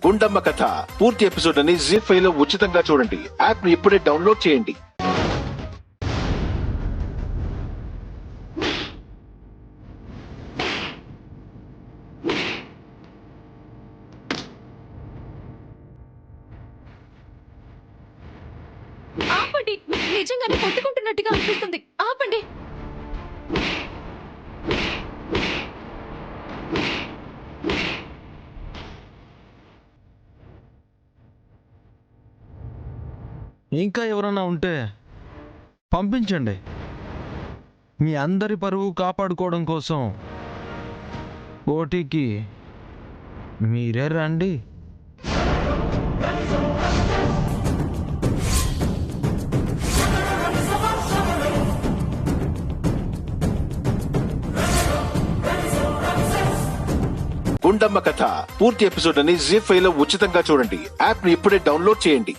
గుండమ్మ కథ పూర్తి ఎపిసోడ్ అని జీ5 లో ఉచితంగా చూడండి. యాప్ ను ఇప్పుడే డౌన్లోడ్ చేయండి. ఆపండి, నిజంగానే కొట్టుకుంటున్నట్టుగా అనిపిస్తుంది. ఆపండి. ఇంకా ఎవరన్నా ఉంటే పంపించండి. మీ అందరి పరువు కాపాడుకోవడం కోసం పోటీకి మీరే రండి. గుండమ్మ కథ పూర్తి ఎపిసోడ్ అని జీ5 లో ఉచితంగా చూడండి. యాప్ ను ఇప్పుడే డౌన్లోడ్ చేయండి.